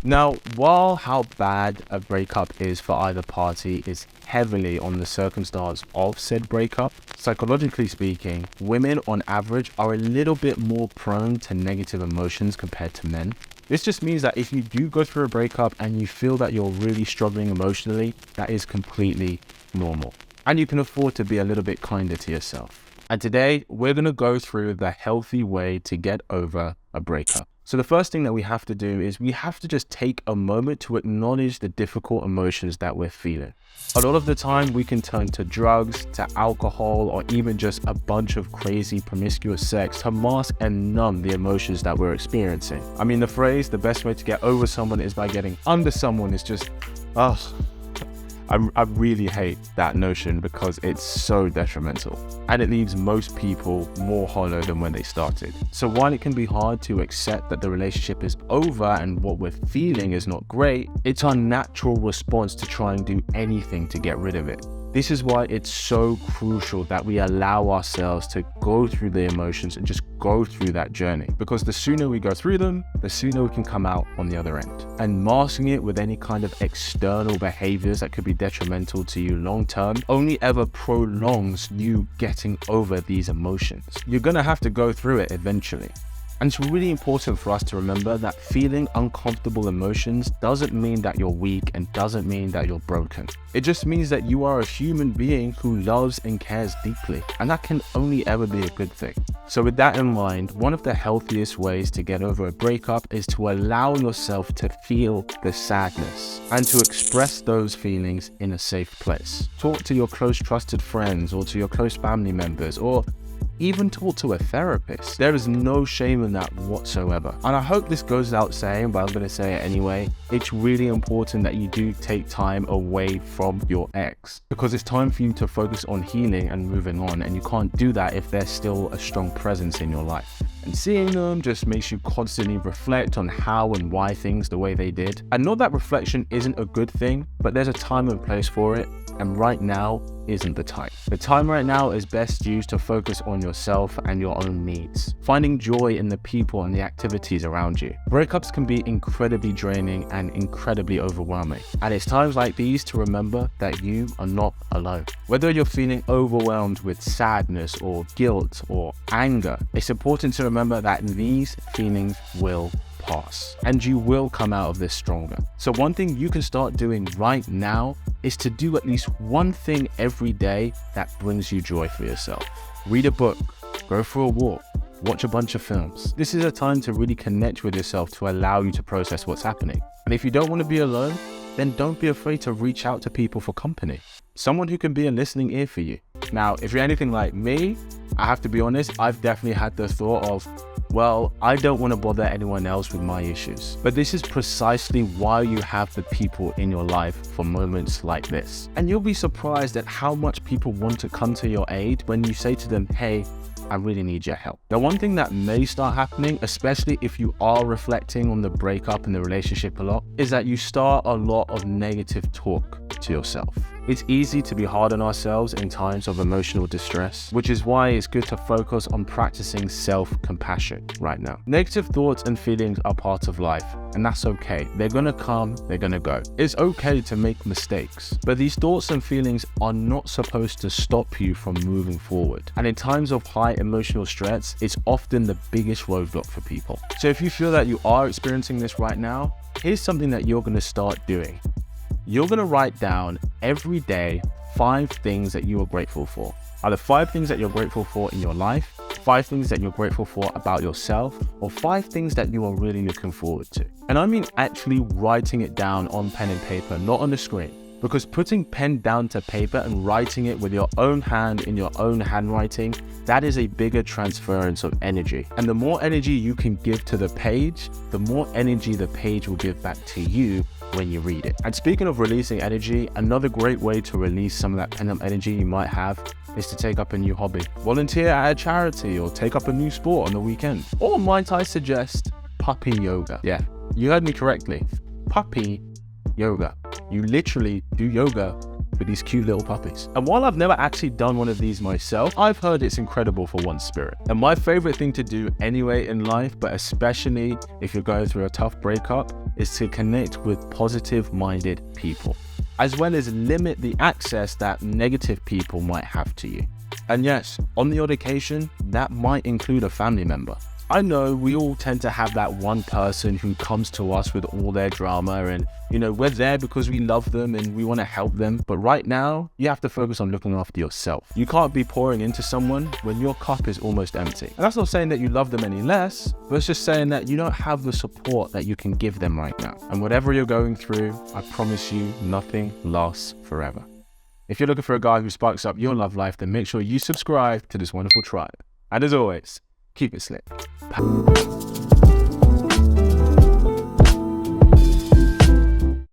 Now, while how bad a breakup is for either party is heavily on the circumstance of said breakup, psychologically speaking, women on average are a little bit more prone to negative emotions compared to men. This just means that if you do go through a breakup and you feel that you're really struggling emotionally, that is completely normal. And you can afford to be a little bit kinder to yourself. And today, we're going to go through the healthy way to get over a breakup. So the first thing that we have to do is we have to just take a moment to acknowledge the difficult emotions that we're feeling. A lot of the time we can turn to drugs, to alcohol, or even just a bunch of crazy promiscuous sex to mask and numb the emotions that we're experiencing. I mean, the phrase, the best way to get over someone is by getting under someone is just, I really hate that notion because it's so detrimental and it leaves most people more hollow than when they started. So while it can be hard to accept that the relationship is over and what we're feeling is not great, it's our natural response to try and do anything to get rid of it. This is why it's so crucial that we allow ourselves to go through the emotions and just go through that journey. Because the sooner we go through them, the sooner we can come out on the other end. And masking it with any kind of external behaviors that could be detrimental to you long term only ever prolongs you getting over these emotions. You're gonna have to go through it eventually. And it's really important for us to remember that feeling uncomfortable emotions doesn't mean that you're weak and doesn't mean that you're broken. It just means that you are a human being who loves and cares deeply, and that can only ever be a good thing. So with that in mind, one of the healthiest ways to get over a breakup is to allow yourself to feel the sadness and to express those feelings in a safe place. Talk to your close trusted friends or to your close family members, or even talk to a therapist. There is no shame in that whatsoever. And I hope this goes without saying, but I'm going to say it anyway. It's really important that you do take time away from your ex, because it's time for you to focus on healing and moving on. And you can't do that if there's still a strong presence in your life. And seeing them just makes you constantly reflect on how and why things the way they did. And not that reflection isn't a good thing, but there's a time and place for it. And right now isn't the time. The time right now is best used to focus on yourself and your own needs, finding joy in the people and the activities around you. Breakups can be incredibly draining and incredibly overwhelming. And it's times like these to remember that you are not alone. Whether you're feeling overwhelmed with sadness or guilt or anger, it's important to remember that these feelings will pass and you will come out of this stronger. So one thing you can start doing right now is to do at least one thing every day that brings you joy for yourself. Read a book, go for a walk, watch a bunch of films. This is a time to really connect with yourself to allow you to process what's happening. And if you don't want to be alone, then don't be afraid to reach out to people for company. Someone who can be a listening ear for you. Now, if you're anything like me, I have to be honest, I've definitely had the thought of, well, I don't want to bother anyone else with my issues. But this is precisely why you have the people in your life for moments like this. And you'll be surprised at how much people want to come to your aid when you say to them, hey, I really need your help. Now, one thing that may start happening, especially if you are reflecting on the breakup and the relationship a lot, is that you start a lot of negative talk to yourself. It's easy to be hard on ourselves in times of emotional distress, which is why it's good to focus on practicing self-compassion right now. Negative thoughts and feelings are part of life, and that's okay. They're gonna come, they're gonna go. It's okay to make mistakes, but these thoughts and feelings are not supposed to stop you from moving forward. And in times of high emotional stress, it's often the biggest roadblock for people. So if you feel that you are experiencing this right now, here's something that you're gonna start doing. You're gonna write down every day 5 things that you are grateful for. Either 5 things that you're grateful for in your life, 5 things that you're grateful for about yourself, or 5 things that you are really looking forward to. And I mean actually writing it down on pen and paper, not on the screen. Because putting pen down to paper and writing it with your own hand in your own handwriting, that is a bigger transference of energy. And the more energy you can give to the page, the more energy the page will give back to you when you read it. And speaking of releasing energy, another great way to release some of that pent-up energy you might have is to take up a new hobby. Volunteer at a charity or take up a new sport on the weekend. Or might I suggest puppy yoga? Yeah, you heard me correctly. Puppy yoga. You literally do yoga with these cute little puppies. And while I've never actually done one of these myself, I've heard it's incredible for one's spirit. And my favorite thing to do anyway in life, but especially if you're going through a tough breakup, is to connect with positive-minded people, as well as limit the access that negative people might have to you. And yes, on the odd occasion, that might include a family member. I know we all tend to have that one person who comes to us with all their drama and, we're there because we love them and we want to help them. But right now, you have to focus on looking after yourself. You can't be pouring into someone when your cup is almost empty. And that's not saying that you love them any less, but it's just saying that you don't have the support that you can give them right now. And whatever you're going through, I promise you, nothing lasts forever. If you're looking for a guy who sparks up your love life, then make sure you subscribe to this wonderful tribe. And as always, keep it slick.